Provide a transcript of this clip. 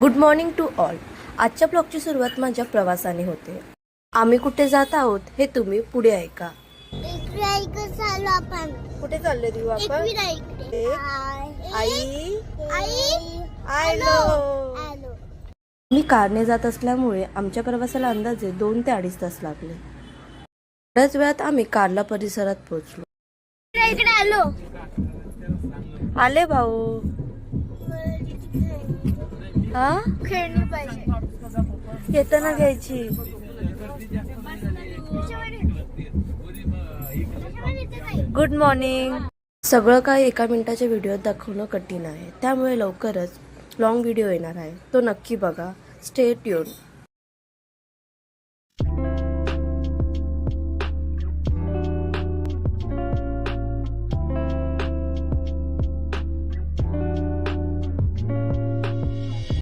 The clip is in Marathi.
Good morning to all. आजच्या ब्लॉगची सुरुवात माझ्या प्रवासाने होते. आम्ही कुठे जात आहोत हे तुम्ही पुढे ऐका. कुठे चालले देऊ आपण? मी कारने जात असल्यामुळे आमच्या प्रवासाला अंदाजे 2 ते 2.5 तास लागले. बऱ्याच वेळात आम्ही कारला परिसरात पोहोचलो. आले भाऊ. हा खेळणी पाहिजे येताना घ्यायची. Good morning. सगळं काही एका मिनिटाच्या व्हिडिओत दाखवणं कठीण आहे, त्यामुळे लवकरच लॉंग व्हिडिओ येणार आहे, तो नक्की बघा. Stay tune.